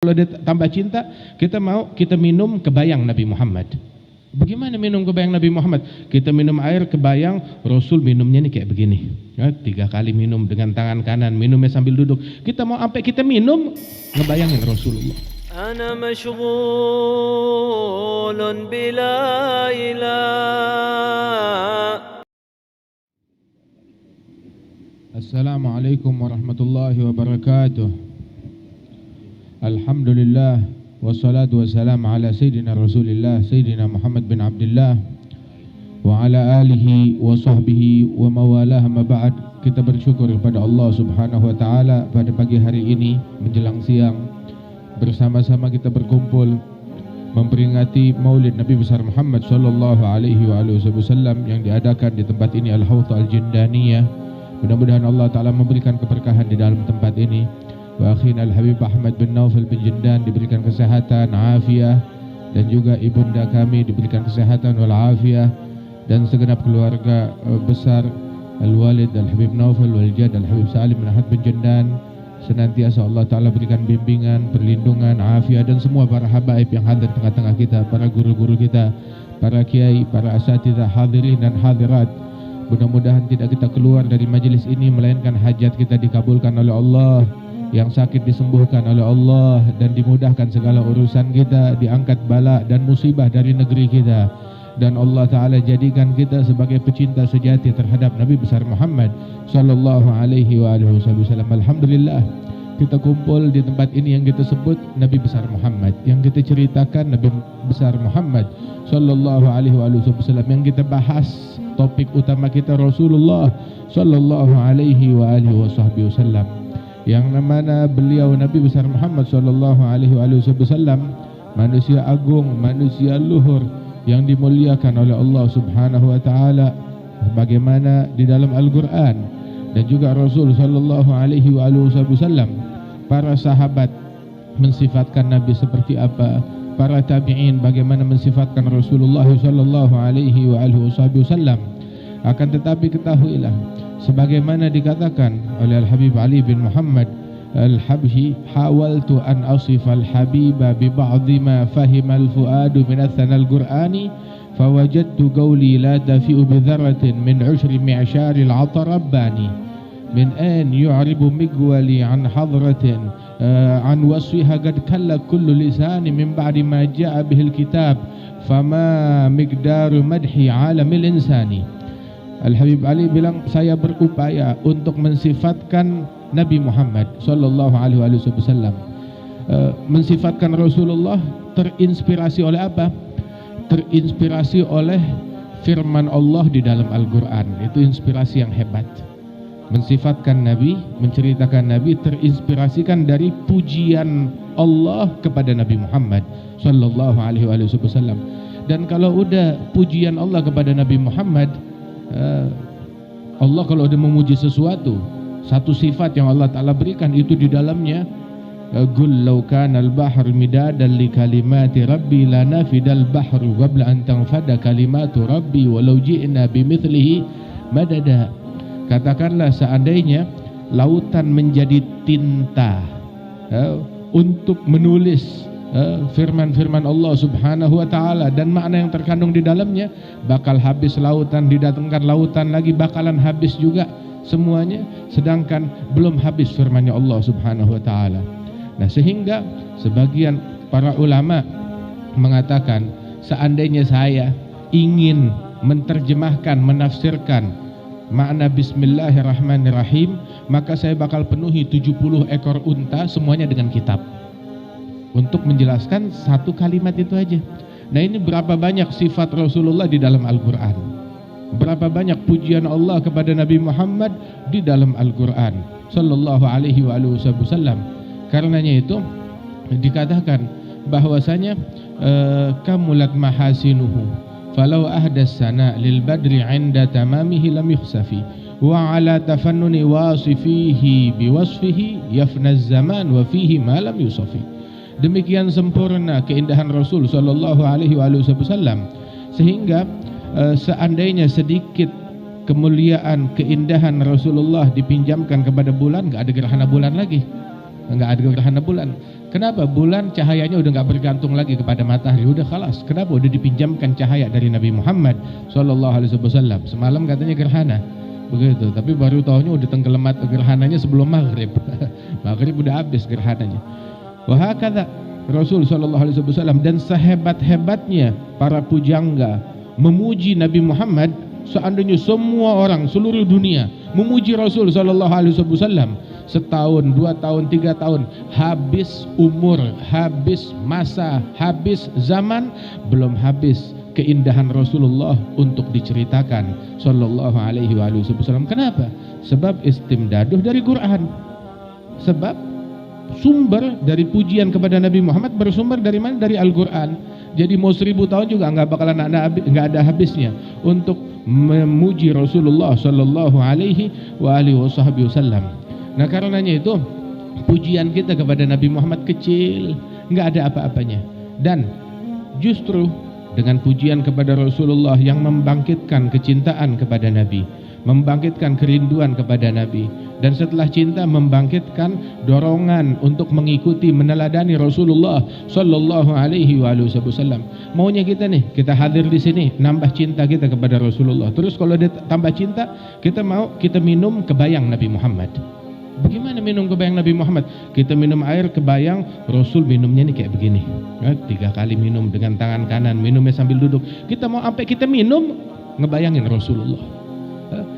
Kalau dia tambah cinta, kita minum kebayang Nabi Muhammad. Bagaimana minum kebayang Nabi Muhammad? Kita minum air kebayang Rasul minumnya nih kayak begini. Ya, 3 kali minum dengan tangan kanan, minumnya sambil duduk. Kita mau sampai kita minum ngebayangin Rasulullah. Ana mashghulun bila ilah. Assalamualaikum warahmatullahi wabarakatuh. Alhamdulillah wassalatu wassalamu ala sayyidina Rasulillah Sayyidina Muhammad bin Abdullah wa ala alihi wa sahbihi wa mawalah ma ba'd. Kita bersyukur kepada Allah Subhanahu wa taala pada pagi hari ini menjelang siang bersama-sama kita berkumpul memperingati Maulid Nabi besar Muhammad sallallahu alaihi wasallam yang diadakan di tempat ini Al-Hawth Al-Jindaniyah. Mudah-mudahan Allah taala memberikan keberkahan di dalam tempat ini. Wa akhina Al-Habib Ahmad bin Naufal bin Jindan diberikan kesehatan, afiah, dan juga ibunda kami diberikan kesehatan wal afiah, dan segenap keluarga besar Al-Walid Al-Habib Naufal wal Jad Al-Habib Salim bin Ahmad bin Jindan senantiasa Allah Ta'ala berikan bimbingan, perlindungan, afiah, dan semua para habaib yang hadir tengah-tengah kita, para guru-guru kita, para kiai, para asatidzah hadirin dan hadirat. Mudah-mudahan tidak kita keluar dari majelis ini melainkan hajat kita dikabulkan oleh Allah, yang sakit disembuhkan oleh Allah, dan dimudahkan segala urusan kita, diangkat bala dan musibah dari negeri kita, dan Allah Ta'ala jadikan kita sebagai pecinta sejati terhadap Nabi besar Muhammad sallallahu alaihi wasallam. Alhamdulillah kita kumpul di tempat ini yang kita sebut Nabi besar Muhammad, yang kita ceritakan Nabi besar Muhammad sallallahu alaihi wasallam, yang kita bahas topik utama kita Rasulullah sallallahu alaihi wasallam, yang mana beliau Nabi besar Muhammad sallallahu alaihi wasallam manusia agung, manusia luhur yang dimuliakan oleh Allah Subhanahu wa taala bagaimana di dalam Al-Qur'an, dan juga Rasul sallallahu alaihi wasallam. Para sahabat mensifatkan Nabi seperti apa, para tabi'in bagaimana mensifatkan Rasulullah sallallahu alaihi wasallam. Akan tetapi ketahuilah, sebagaimana dikatakan oleh Al-Habib Ali bin Muhammad Al-Habshi, hawaltu an asifa al-habiba bi ba'dhi ma fahima al-fuadu min athana al-Qur'ani fawajadtu qawli la tafi'u bi dharratin min ushri mi'shari al-'atar rabbani min an yu'ribu migwali an hadratin an wasfiha qad kalla kullu lisani min ba'di ma ja'a bihi al-kitab fama miqdaru madhi 'alamil insani. Al-Habib Ali bilang, saya berupaya untuk mensifatkan Nabi Muhammad sallallahu alaihi wasallam. Mensifatkan Rasulullah terinspirasi oleh apa? Terinspirasi oleh firman Allah di dalam Al-Qur'an. Itu inspirasi yang hebat. Mensifatkan Nabi, menceritakan Nabi terinspirasikan dari pujian Allah kepada Nabi Muhammad sallallahu alaihi wasallam. Dan kalau udah pujian Allah kepada Nabi Muhammad, Allah kalau dia memuji sesuatu, satu sifat yang Allah Ta'ala berikan itu di dalamnya, qul law kana al-bahr midadan li kalimati rabbi lanafidal bahru qabla an tanfada kalimatu rabbi walau ji'na bimithlihi madada. Katakanlah seandainya lautan menjadi tinta untuk menulis firman-firman Allah Subhanahu wa taala dan makna yang terkandung di dalamnya, bakal habis lautan, didatangkan lautan lagi bakalan habis juga semuanya, sedangkan belum habis firman-Nya Allah Subhanahu wa taala. Nah, sehingga sebagian para ulama mengatakan, seandainya saya ingin menerjemahkan, menafsirkan makna bismillahirrahmanirrahim, maka saya bakal penuhi 70 ekor unta semuanya dengan kitab untuk menjelaskan satu kalimat itu aja. Nah, ini berapa banyak sifat Rasulullah di dalam Al-Quran, berapa banyak pujian Allah kepada Nabi Muhammad di dalam Al-Quran sallallahu alaihi wasallam. Karenanya itu dikatakan bahwasanya kamulat mahasinuhu falau ahdas sana lil badri 'inda tamamihi lam yukhsafi wa ala tafannuni wasifihi biwasfihi yafna az-zaman wa fihi ma lam yusafi. Demikian sempurna keindahan Rasul sallallahu alaihi wasallam, sehingga seandainya sedikit kemuliaan, keindahan Rasulullah dipinjamkan kepada bulan, enggak ada gerhana bulan lagi. nggak ada gerhana bulan. Kenapa? Bulan cahayanya udah nggak bergantung lagi kepada matahari, udah khalas. Kenapa? Udah dipinjamkan cahaya dari Nabi Muhammad SAW. Semalam katanya gerhana, begitu. Tapi baru tahunya udah tenggelam gerhananya sebelum maghrib. Maghrib udah habis gerhananya. Wahakadha Rasul SAW, dan sehebat-hebatnya para pujangga memuji Nabi Muhammad, seandainya semua orang seluruh dunia memuji Rasul SAW, setahun, 2 tahun, 3 tahun, habis umur, habis masa, habis zaman, belum habis keindahan Rasulullah untuk diceritakan sallallahu alaihi wasallam. Kenapa? Sebab istimdaduh dari Quran. Sebab sumber dari pujian kepada Nabi Muhammad bersumber dari mana? Dari Al-Quran. Jadi mau 1000 tahun juga nggak bakalan ada habisnya untuk memuji Rasulullah sallallahu alaihi wasallam. Nah, karenanya itu pujian kita kepada Nabi Muhammad kecil, nggak ada apa-apanya. Dan justru dengan pujian kepada Rasulullah yang membangkitkan kecintaan kepada Nabi, membangkitkan kerinduan kepada Nabi, dan setelah cinta membangkitkan dorongan untuk mengikuti, meneladani Rasulullah sallallahu alaihi wasallam. Maunya kita nih, kita hadir di sini nambah cinta kita kepada Rasulullah. Terus kalau dia tambah cinta, kita minum kebayang Nabi Muhammad. Bagaimana minum kebayang Nabi Muhammad? Kita minum air kebayang Rasul, minumnya nih kayak begini, 3 kali minum dengan tangan kanan, minumnya sambil duduk. Kita mau sampai kita minum ngebayangin Rasulullah.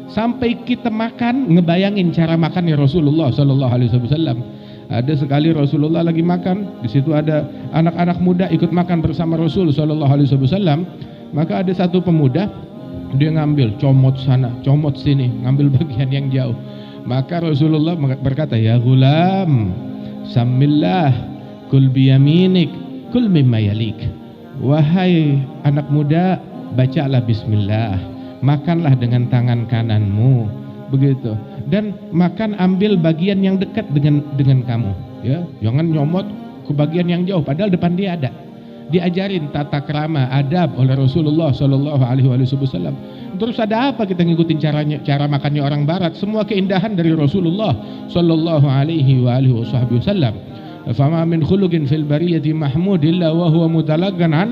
Sampai kita makan ngebayangin cara makannya Rasulullah sallallahu alaihi wasallam. Ada sekali Rasulullah lagi makan, di situ ada anak-anak muda ikut makan bersama Rasul sallallahu alaihi wasallam. Maka ada satu pemuda, dia ngambil comot sana, comot sini, ngambil bagian yang jauh. Maka Rasulullah berkata, ya gulam, samillah, kul biyaminik, kul mimma yalik. Wahai anak muda, bacalah bismillah, makanlah dengan tangan kananmu, begitu. Dan makan, ambil bagian yang dekat dengan kamu, ya. Jangan nyomot ke bagian yang jauh, padahal depan dia ada. Diajarin tata krama, adab oleh Rasulullah sallallahu alaihi wasallam. Terus ada apa kita ngikutin cara makannya orang barat? Semua keindahan dari Rasulullah sallallahu alaihi wasallam. Fama min khuluqin fil bariyati mahmud illa wa huwa mutalaggan an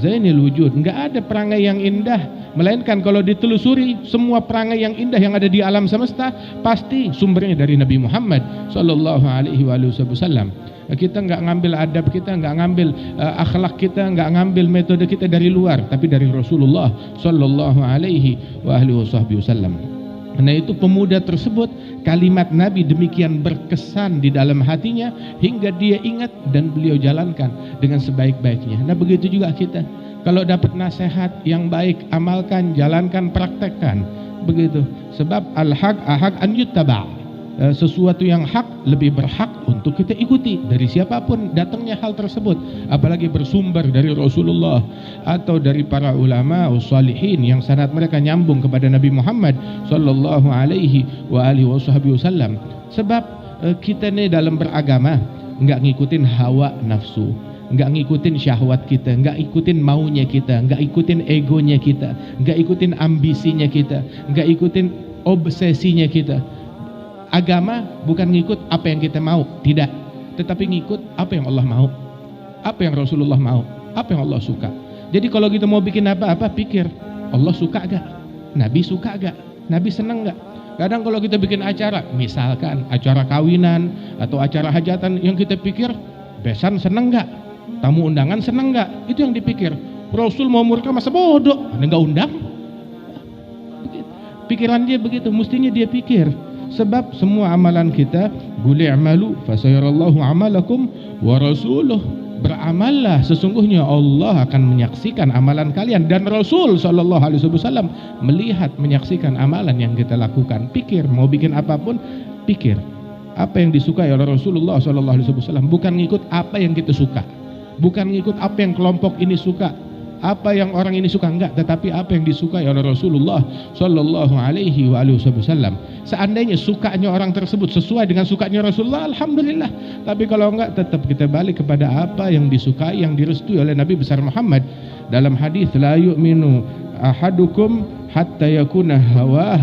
zainil wujud. Enggak ada perangai yang indah melainkan kalau ditelusuri semua perangai yang indah yang ada di alam semesta pasti sumbernya dari Nabi Muhammad sallallahu alaihi wasallam. Kita nggak ngambil adab kita, nggak ngambil akhlak kita, nggak ngambil metode kita dari luar, tapi dari Rasulullah sallallahu alaihi wasallam. Karena itu pemuda tersebut, kalimat Nabi demikian berkesan di dalam hatinya hingga dia ingat dan beliau jalankan dengan sebaik-baiknya. Nah, begitu juga kita. Kalau dapat nasihat yang baik, amalkan, jalankan, praktekkan. Begitu. Sebab al-haq ahaq an yuttaba'. Sesuatu yang hak lebih berhak untuk kita ikuti dari siapapun datangnya hal tersebut, apalagi bersumber dari Rasulullah atau dari para ulama ussalihin yang sanad mereka nyambung kepada Nabi Muhammad sallallahu alaihi wasallam. Sebab kita nih dalam beragama nggak ngikutin hawa nafsu, nggak ngikutin syahwat kita, nggak ikutin maunya kita, nggak ikutin egonya kita, nggak ikutin ambisinya kita, nggak ikutin obsesinya kita. Agama bukan ngikut apa yang kita mau, tidak, tetapi ngikut apa yang Allah mau, apa yang Rasulullah mau, apa yang Allah suka. Jadi kalau kita mau bikin apa-apa, pikir Allah suka gak, Nabi suka gak, Nabi seneng gak. Kadang kalau kita bikin acara, misalkan acara kawinan atau acara hajatan, yang kita pikir besan seneng gak, tamu undangan seneng gak, itu yang dipikir. Rasul mau murka masa bodoh, anda gak undang. Pikiran dia begitu, mestinya dia pikir. Sebab semua amalan kita, qul i'malu fasayarallahu amalakum wa rasuluh. Beramallah, sesungguhnya Allah akan menyaksikan amalan kalian, dan Rasul sallallahu alaihi wasallam melihat, menyaksikan amalan yang kita lakukan. Pikir, mau bikin apapun, pikir apa yang disukai oleh Rasulullah sallallahu alaihi wasallam, bukan ngikut apa yang kita suka, bukan ngikut apa yang kelompok ini suka, apa yang orang ini suka, enggak, tetapi apa yang disukai oleh Rasulullah sallallahu alaihi wasallam. Seandainya sukanya orang tersebut sesuai dengan sukanya Rasulullah, alhamdulillah. Tapi kalau enggak, tetap kita balik kepada apa yang disukai, yang direstui oleh Nabi besar Muhammad. Dalam hadis, la yu'minu ahadukum hatta yakuna hawah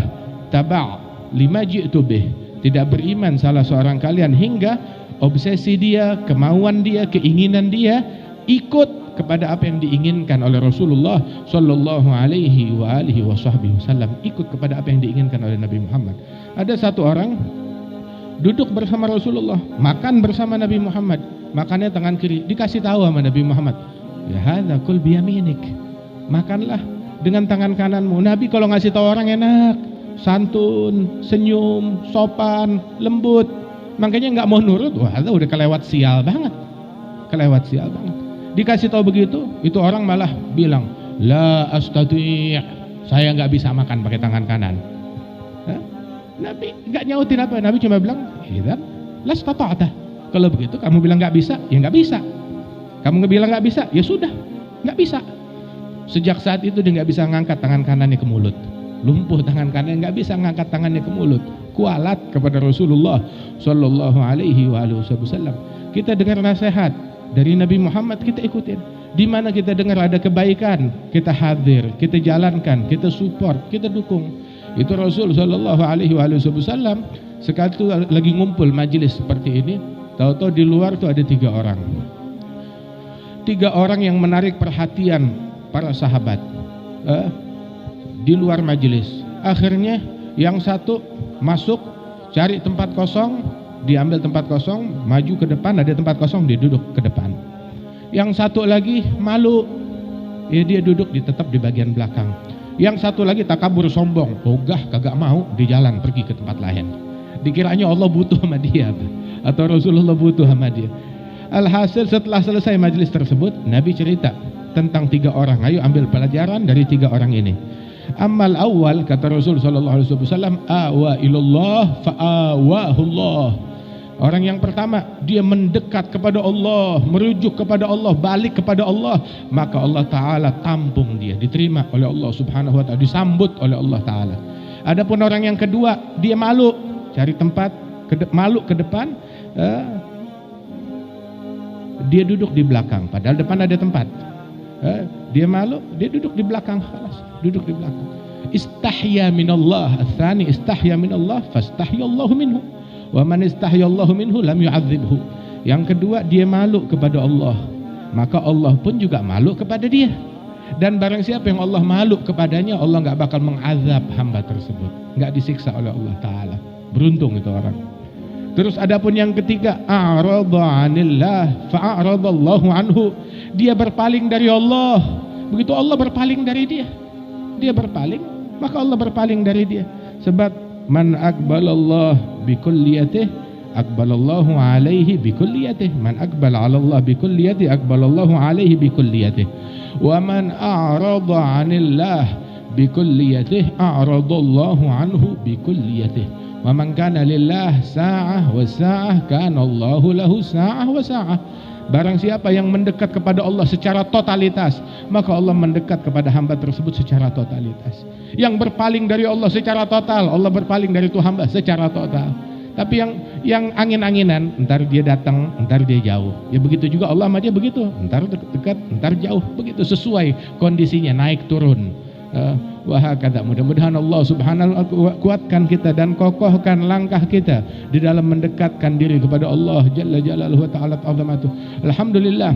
taba' lima ji'tu bih. Tidak beriman salah seorang kalian hingga obsesi dia, kemauan dia, keinginan dia ikut kepada apa yang diinginkan oleh Rasulullah sallallahu alaihi wa alihi wasallam, ikut kepada apa yang diinginkan oleh Nabi Muhammad. Ada satu orang duduk bersama Rasulullah, makan bersama Nabi Muhammad, makannya tangan kiri, dikasih tahu sama Nabi Muhammad, ya hadza kul biyaminik, makanlah dengan tangan kananmu. Nabi kalau ngasih tahu orang enak, santun, senyum, sopan, lembut. Makanya nggak mau nurut, wah itu udah kelewat sial banget. Dikasih tahu begitu, itu orang malah bilang, la astati', saya nggak bisa makan pakai tangan kanan. Nabi nggak nyautin apa, Nabi cuma bilang, idzan lastata'ta. Kalau begitu kamu bilang nggak bisa, ya nggak bisa. Kamu bilang nggak bisa, ya sudah, nggak bisa. Sejak saat itu dia nggak bisa ngangkat tangan kanannya ke mulut. Lumpuh tangan kanannya, nggak bisa ngangkat tangannya ke mulut. Kualat kepada Rasulullah sallallahu alaihi wasallam. Kita dengar nasihat dari Nabi Muhammad, kita ikutin. Di mana kita dengar ada kebaikan, kita hadir, kita jalankan, kita support, kita dukung. Itu Rasul sallallahu alaihi wasallam sekali itu lagi ngumpul majelis seperti ini, tahu-tahu di luar tuh ada 3 orang. 3 orang yang menarik perhatian para sahabat di luar majelis. Akhirnya yang satu masuk, cari tempat kosong, diambil tempat kosong, maju ke depan, ada tempat kosong, dia duduk ke depan. Yang satu lagi malu, ya dia duduk tetap di bagian belakang. Yang satu lagi takabur, sombong, ogah, kagak mau, di jalan pergi ke tempat lain. Dikiranya Allah butuh sama dia atau Rasulullah butuh sama dia. Alhasil setelah selesai majelis tersebut, Nabi cerita tentang 3 orang. Ayo ambil pelajaran dari 3 orang ini. Amal awal, kata Rasul sallallahu alaihi wasallam, awa ilallah fa'awahullah. Orang yang pertama, dia mendekat kepada Allah, merujuk kepada Allah, balik kepada Allah, maka Allah Ta'ala tampung dia, diterima oleh Allah Subhanahu wa Ta'ala, disambut oleh Allah Ta'ala. Adapun orang yang kedua, dia malu, cari tempat, malu ke depan, dia duduk di belakang, padahal depan ada tempat. Dia malu, dia duduk di belakang, duduk di belakang. Istahya minallah, ats-tsani istahya minallah, fastahyallahu minhu. Wa man istahyallahu minhu lam yu'adzibhu. Yang kedua, dia malu kepada Allah, maka Allah pun juga malu kepada dia. Dan barang siapa yang Allah malu kepadanya, Allah enggak bakal mengazab hamba tersebut, enggak disiksa oleh Allah Ta'ala. Beruntung itu orang. Terus adapun yang ketiga, a'rada 'anillah fa'aradallahu anhu. Dia berpaling dari Allah. Begitu Allah berpaling dari dia, dia berpaling, maka Allah berpaling dari dia. Sebab man aqbalallah bikulliyatih aqbalallahu alaihi bikulliyatih. Man aqbala 'ala Allah bikulliyatih aqbalallahu alaihi bikulliyatih. Wa man a'rada 'anillah bikulliyatih a'radallahu anhu bikulliyatih. Wa man kana lillah sa'ah wa sa'ah kana Allahu lahu sa'ah wa sa'ah. Barang siapa yang mendekat kepada Allah secara totalitas, maka Allah mendekat kepada hamba tersebut secara totalitas. Yang berpaling dari Allah secara total, Allah berpaling dari itu hamba secara total. Tapi yang angin-anginan, entar dia datang, entar dia jauh. Ya begitu juga Allah sama dia begitu, entar dekat, entar jauh, begitu sesuai kondisinya, naik turun. Wahakadha, mudah-mudahan Allah Subhanahu wa ta'ala kuatkan kita dan kokohkan langkah kita di dalam mendekatkan diri kepada Allah Jalla Jalaluhu wa ta'ala azamatuh. Alhamdulillah,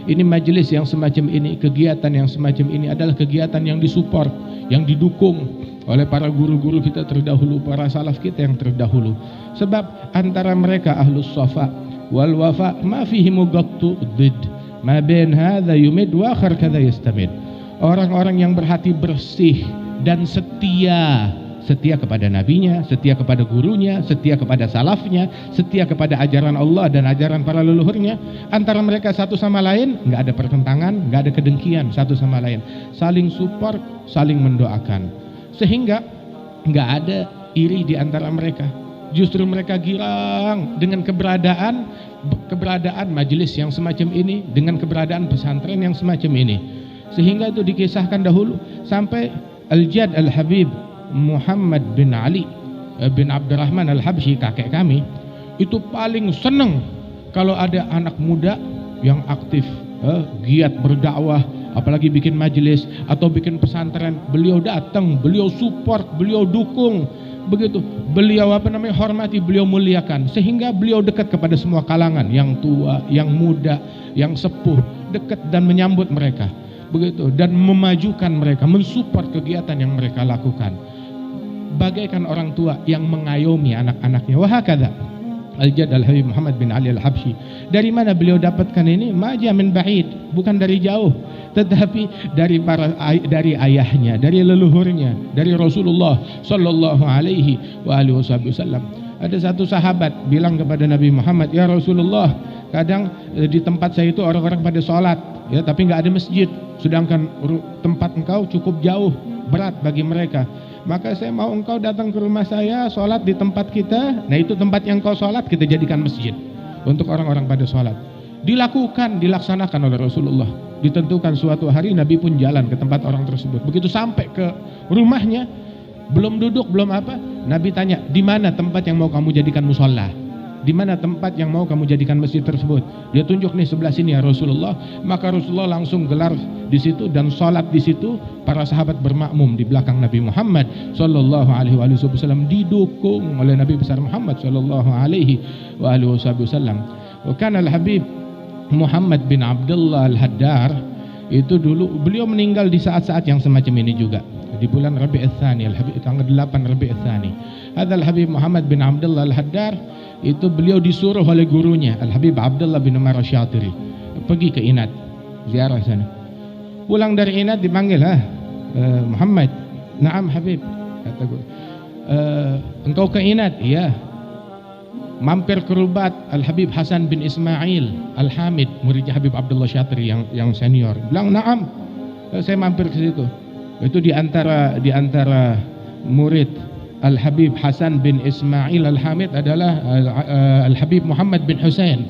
ini majelis yang semacam ini, kegiatan yang semacam ini adalah kegiatan yang disupport, yang didukung oleh para guru-guru kita terdahulu, para salaf kita yang terdahulu. Sebab antara mereka ahlus safa wal wafa ma fihi mugattu dhid, ma bain hadza yumid wa akhar kadza yastamid. Orang-orang yang berhati bersih dan setia, setia kepada nabinya, setia kepada gurunya, setia kepada salafnya, setia kepada ajaran Allah dan ajaran para leluhurnya. Antara mereka satu sama lain nggak ada pertentangan, nggak ada kedengkian satu sama lain, saling support, saling mendoakan, sehingga nggak ada iri di antara mereka. Justru mereka girang dengan keberadaan majelis yang semacam ini, dengan keberadaan pesantren yang semacam ini. Sehingga itu dikisahkan dahulu sampai Al-Jad Al-Habib Muhammad bin Ali bin Abdurrahman Al-Habsyi, kakek kami, itu paling senang kalau ada anak muda yang aktif, giat berdakwah, apalagi bikin majelis atau bikin pesantren. Beliau datang, beliau support, beliau dukung. Begitu beliau hormati, beliau muliakan, sehingga beliau dekat kepada semua kalangan, yang tua, yang muda, yang sepuh, dekat dan menyambut mereka. Begitu, dan memajukan mereka, mensupport kegiatan yang mereka lakukan, bagaikan orang tua yang mengayomi anak-anaknya. Wahakadha Al-Jad Al-Habib Muhammad bin Ali Al-Habsyi. Dari mana beliau dapatkan ini? Maja min ba'id, bukan dari jauh, tetapi dari ayahnya, dari leluhurnya, dari Rasulullah sallallahu alaihi wasallam. Ada satu sahabat bilang kepada Nabi Muhammad, "Ya Rasulullah, kadang di tempat saya itu orang-orang pada sholat, ya, tapi nggak ada masjid, sedangkan tempat engkau cukup jauh, berat bagi mereka. Maka saya mau engkau datang ke rumah saya, sholat di tempat kita. Nah, itu tempat yang kau sholat kita jadikan masjid untuk orang-orang pada sholat." Dilakukan, dilaksanakan oleh Rasulullah. Ditentukan suatu hari Nabi pun jalan ke tempat orang tersebut. Begitu sampai ke rumahnya, belum duduk, belum apa, Nabi tanya, "Di mana tempat yang mau kamu jadikan musola? Di mana tempat yang mau kamu jadikan masjid tersebut?" Dia tunjuk, "Nih sebelah sini ya Rasulullah." Maka Rasulullah langsung gelar di situ dan sholat di situ. Para sahabat bermakmum di belakang Nabi Muhammad sallallahu alaihi wasallam, didukung oleh Nabi besar Muhammad sallallahu alaihi wasallam. Karena Al-Habib Muhammad bin Abdullah Al-Haddar itu dulu beliau meninggal di saat-saat yang semacam ini juga, di bulan Rabi'ul Tsani, tanggal 8 Rabi'ul Tsani. Al-Habib Muhammad bin Abdullah Al-Haddar itu beliau disuruh oleh gurunya Al-Habib Abdullah bin Umar Asy-Syatiri pergi ke Inat, ziarah sana. Pulang dari Inat dipanggil, Muhammad, "Na'am Habib," kata guru. "Engkau ke Inat?" "Iya." Mampir ke Rubat Al-Habib Hasan bin Ismail Al-Hamid, muridnya Habib Abdullah Syatiri yang senior. Bilang, "Na'am, saya mampir ke situ." Itu di antara murid Al-Habib Hasan bin Ismail Al-Hamid adalah Al-Habib Muhammad bin Husain,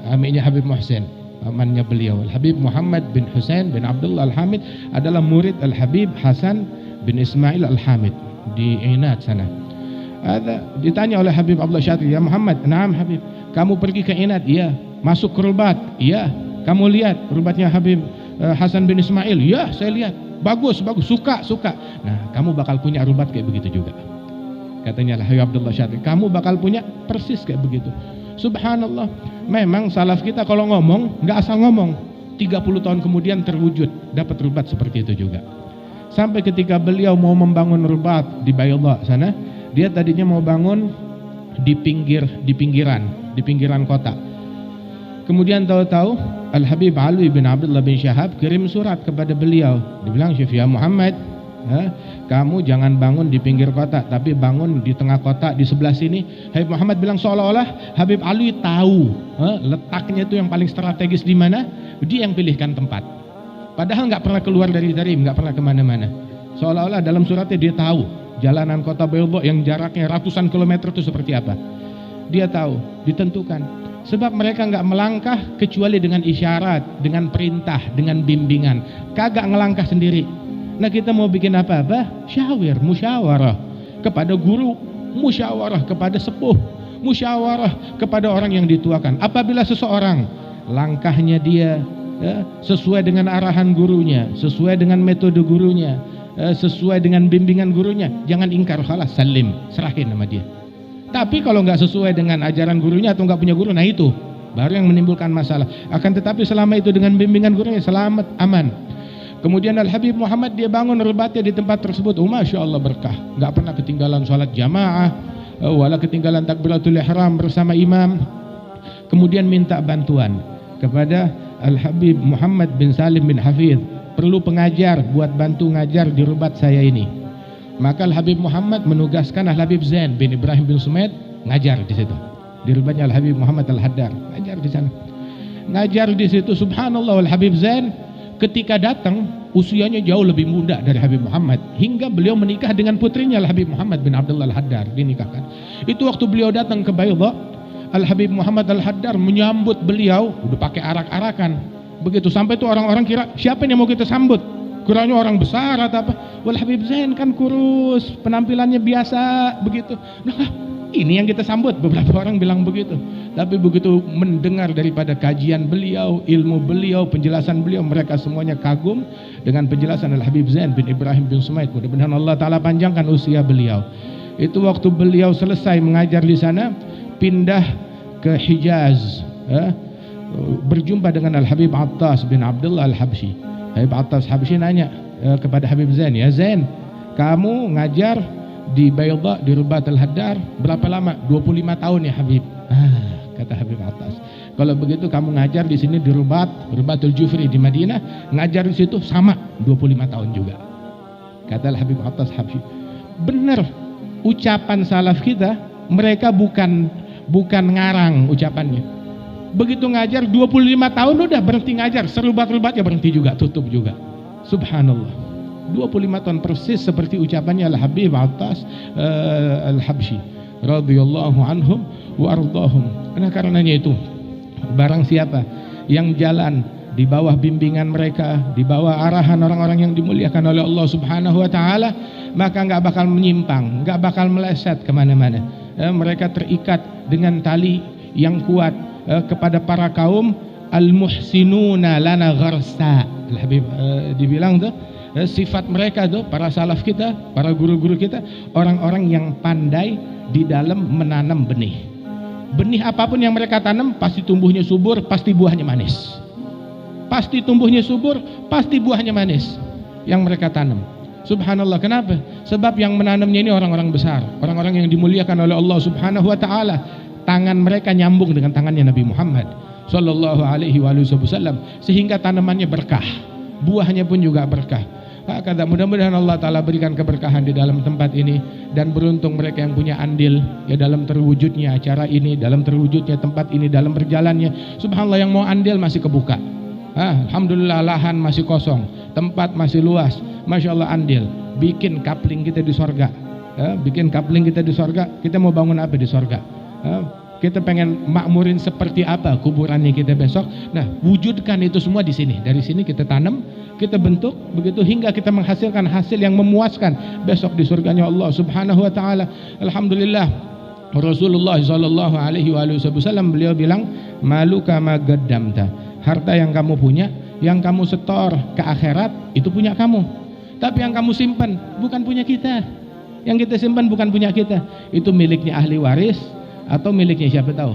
amiknya Habib Muhsin, amannya beliau. Al-Habib Muhammad bin Husain bin Abdullah Al-Hamid adalah murid Al-Habib Hasan bin Ismail Al-Hamid di Inat sana. Ditanya oleh Habib Abdullah Syatiri, "Ya Muhammad," "Na'am Habib." "Kamu pergi ke Inat?" "Iya." "Masuk ke Rubat?" "Iya." "Kamu lihat Rubatnya Habib Hasan bin Ismail?" "Ya, saya lihat. Bagus, suka." "Nah, kamu bakal punya Rubat kayak begitu juga," katanya Habib Abdullah Syatiri. "Kamu bakal punya persis kayak begitu." Subhanallah, memang salaf kita kalau ngomong nggak asal ngomong. 30 tahun kemudian terwujud, dapat Rubat seperti itu juga. Sampai ketika beliau mau membangun Rubat di Baydha sana, dia tadinya mau bangun di pinggiran kota. Kemudian tahu-tahu Al-Habib Ali bin Abdullah bin Syahab kirim surat kepada beliau. Dibilang, "Syekh ya Muhammad, kamu jangan bangun di pinggir kota, tapi bangun di tengah kota di sebelah sini." Habib Muhammad bilang seolah-olah Habib Ali tahu letaknya itu yang paling strategis di mana, dia yang pilihkan tempat. Padahal nggak pernah keluar dari Tarim, nggak pernah kemana-mana. Seolah-olah dalam suratnya dia tahu jalanan kota Baydha yang jaraknya ratusan kilometer itu seperti apa. Dia tahu, ditentukan. Sebab mereka nggak melangkah kecuali dengan isyarat, dengan perintah, dengan bimbingan. Kagak ngelangkah sendiri. Nah, kita mau bikin apa-apa, musyawarah kepada guru, musyawarah kepada sepuh, musyawarah kepada orang yang dituakan. Apabila seseorang langkahnya dia sesuai dengan arahan gurunya, sesuai dengan metode gurunya, sesuai dengan bimbingan gurunya, jangan ingkar, khalas, salim, serahin sama dia. Tapi kalau nggak sesuai dengan ajaran gurunya atau nggak punya guru, nah itu baru yang menimbulkan masalah. Akan tetapi selama itu dengan bimbingan gurunya, selamat, aman. Kemudian Al-Habib Muhammad dia bangun rubatnya di tempat tersebut. Masya Allah berkah, nggak pernah ketinggalan sholat jamaah, wala ketinggalan takbiratul ihram bersama imam. Kemudian minta bantuan kepada Al-Habib Muhammad bin Salim bin Hafidh, perlu pengajar buat bantu ngajar di rubat saya ini. Maka Al-Habib Muhammad menugaskan Al-Habib Zain bin Ibrahim bin Sumaid ngajar di situ. Di rubatnya Al-Habib Muhammad Al-Haddar, ngajar di sana. Ngajar di situ, subhanallah, Al-Habib Zain ketika datang usianya jauh lebih muda dari Habib Muhammad, hingga beliau menikah dengan putrinya Al-Habib Muhammad bin Abdullah Al-Haddar, dinikahkan. Itu waktu beliau datang ke Baydha, Al-Habib Muhammad Al-Haddar menyambut beliau udah pakai arak-arakan. Begitu sampai itu orang-orang kira siapa yang mau kita sambut? Kurangnya orang besar atau apa? Wal Habib Zain kan kurus, penampilannya biasa begitu. Nah, ini yang kita sambut. Beberapa orang bilang begitu. Tapi begitu mendengar daripada kajian beliau, ilmu beliau, penjelasan beliau, mereka semuanya kagum dengan penjelasan Al Habib Zain bin Ibrahim bin Sumaid. Mudah-mudahan Allah Ta'ala panjangkan usia beliau. Itu waktu beliau selesai mengajar di sana, pindah ke Hijaz, berjumpa dengan Al-Habib Attas bin Abdullah Al-Habsyi. Habib Attas Habsyi nanya kepada Habib Zain, ya Zain, kamu ngajar di Bayda, di Rubat Al-Haddar berapa lama? 25 tahun ya Habib. Kata Habib Attas, kalau begitu kamu ngajar di sini di Rubatul Jufri di Madinah, ngajar di situ sama 25 tahun juga. Kata Habib Attas Habsyi, benar ucapan salaf kita, mereka bukan ngarang ucapannya. Begitu ngajar 25 tahun udah berhenti ngajar, serubat-rubatnya berhenti juga, tutup juga. Subhanallah, 25 tahun persis seperti ucapannya Al-Habib Attas Al-Habsyi radhiyallahu anhum wa ardahum. Karenanya itu, barang siapa yang jalan di bawah bimbingan mereka, di bawah arahan orang-orang yang dimuliakan oleh Allah Subhanahu wa taala, maka enggak bakal menyimpang, enggak bakal meleset kemana-mana. Mereka terikat dengan tali yang kuat kepada para kaum al-muhsinuna lana gharsa. Al-Habib dibilang tuh sifat mereka tuh, para salaf kita, para guru-guru kita, orang-orang yang pandai di dalam menanam benih. Benih apapun yang mereka tanam pasti tumbuhnya subur, pasti buahnya manis. Pasti tumbuhnya subur, pasti buahnya manis yang mereka tanam. Subhanallah, kenapa? Sebab yang menanamnya ini orang-orang besar, orang-orang yang dimuliakan oleh Allah Subhanahu wa taala. Tangan mereka nyambung dengan tangannya Nabi Muhammad sallallahu alaihi wasallam, sehingga tanamannya berkah, buahnya pun juga berkah. Kata mudah-mudahan Allah taala berikan keberkahan di dalam tempat ini, dan beruntung mereka yang punya andil ya dalam terwujudnya acara ini, dalam terwujudnya tempat ini, dalam berjalannya. Subhanallah, yang mau andil masih kebuka. Alhamdulillah, lahan masih kosong, tempat masih luas. Masya Allah, andil, bikin kapling kita di sorga, bikin kapling kita di sorga. Kita mau bangun apa di sorga? Kita pengen makmurin seperti apa kuburannya kita besok. Nah, wujudkan itu semua di sini. Dari sini kita tanam, kita bentuk begitu hingga kita menghasilkan hasil yang memuaskan besok di surganya Allah Subhanahu wa taala. Alhamdulillah, Rasulullah sallallahu alaihi wasallam beliau bilang, maluka ma qaddamta. Harta yang kamu punya, yang kamu setor ke akhirat, itu punya kamu. Tapi yang kamu simpan bukan punya kita. Yang kita simpan bukan punya kita. Itu miliknya ahli waris, atau miliknya siapa tahu?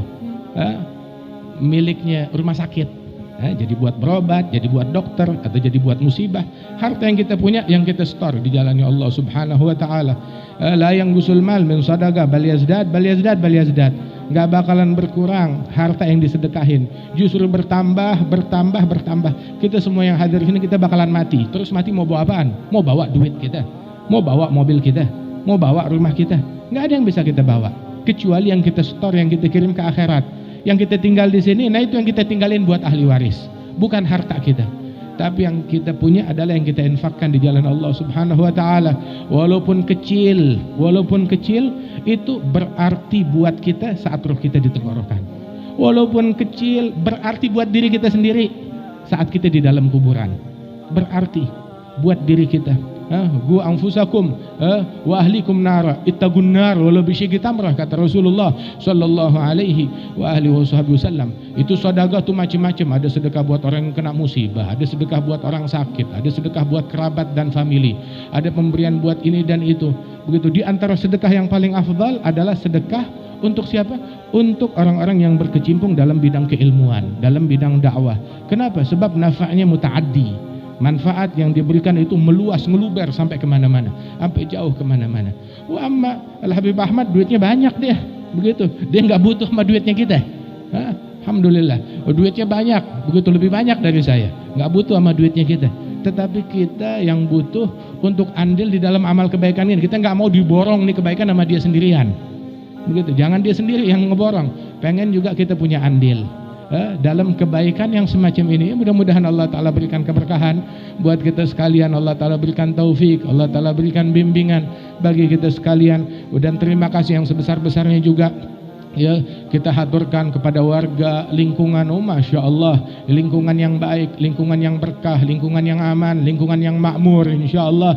Miliknya rumah sakit. Jadi buat berobat, jadi buat dokter, atau jadi buat musibah. Harta yang kita punya, yang kita store di jalannya Allah Subhanahu wa taala. La yang gusul mal min sadaqah bal yazdad bal yazdad bal yazdad. Enggak bakalan berkurang harta yang disedekahin, justru bertambah. Kita semua yang hadir sini kita bakalan mati. Terus mati mau bawa apaan? Mau bawa duit kita, mau bawa mobil kita, mau bawa rumah kita? Enggak ada yang bisa kita bawa kecuali yang kita store, yang kita kirim ke akhirat. Yang kita tinggal di sini, nah itu yang kita tinggalin buat ahli waris, bukan harta kita. Tapi yang kita punya adalah yang kita infakkan di jalan Allah Subhanahu wa taala. Walaupun kecil, itu berarti buat kita saat roh kita di tenggorokan. Walaupun kecil, berarti buat diri kita sendiri saat kita di dalam kuburan. Berarti buat diri kita. Gu anfusakum wa ahlikum nara ittagun nar walau bisyikki tamrah, kata Rasulullah sallallahu alaihi wa alihi wasallam. Itu sedekah tuh macam-macam. Ada sedekah buat orang yang kena musibah, ada sedekah buat orang sakit, ada sedekah buat kerabat dan famili, ada pemberian buat ini dan itu. Begitu. Di antara sedekah yang paling afdal adalah sedekah untuk siapa? Untuk orang-orang yang berkecimpung dalam bidang keilmuan, dalam bidang dakwah. Kenapa? Sebab nafa'nya muta'addi. Manfaat yang diberikan itu meluas, ngeluber sampai kemana-mana, sampai jauh kemana-mana. Wah, Al-Habib Ahmad duitnya banyak dia, begitu. Dia nggak butuh sama duitnya kita. Alhamdulillah, duitnya banyak, begitu, lebih banyak dari saya. Nggak butuh sama duitnya kita. Tetapi kita yang butuh untuk andil di dalam amal kebaikan ini. Kita nggak mau diborong nih kebaikan sama dia sendirian. Begitu, jangan dia sendiri yang ngeborong. Pengen juga kita punya andil dalam kebaikan yang semacam ini. Mudah-mudahan Allah Ta'ala berikan keberkahan buat kita sekalian, Allah Ta'ala berikan taufik, Allah Ta'ala berikan bimbingan bagi kita sekalian. Dan terima kasih yang sebesar-besarnya juga ya kita haturkan kepada warga lingkungan, Masya Allah, lingkungan yang baik, lingkungan yang berkah, lingkungan yang aman, lingkungan yang makmur, insya Allah,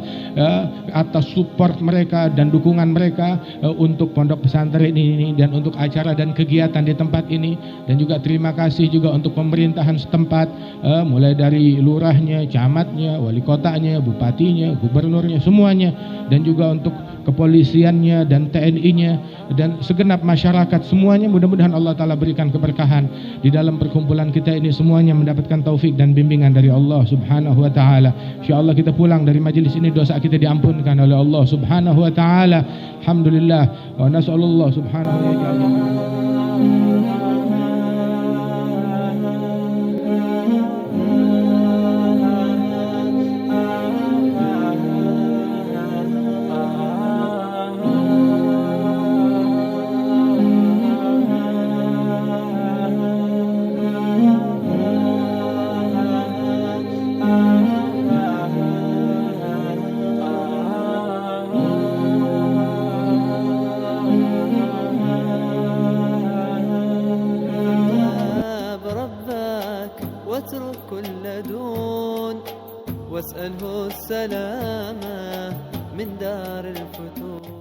atas support mereka dan dukungan mereka untuk pondok pesantren ini dan untuk acara dan kegiatan di tempat ini. Dan juga terima kasih juga untuk pemerintahan setempat, mulai dari lurahnya, camatnya, wali kotanya, bupatinya, gubernurnya, semuanya, dan juga untuk kepolisiannya dan TNI-nya dan segenap masyarakat semuanya. Mudah-mudahan Allah Ta'ala berikan keberkahan di dalam perkumpulan kita ini, semuanya mendapatkan taufik dan bimbingan dari Allah Subhanahu wa Ta'ala. InsyaAllah kita pulang dari majelis ini, dosa kita diampunkan oleh Allah Subhanahu wa Ta'ala. Alhamdulillah, wa nas'alullah subhanahu wa ta'ala. واترك كل دون واسأله السلامة من دار الفتون.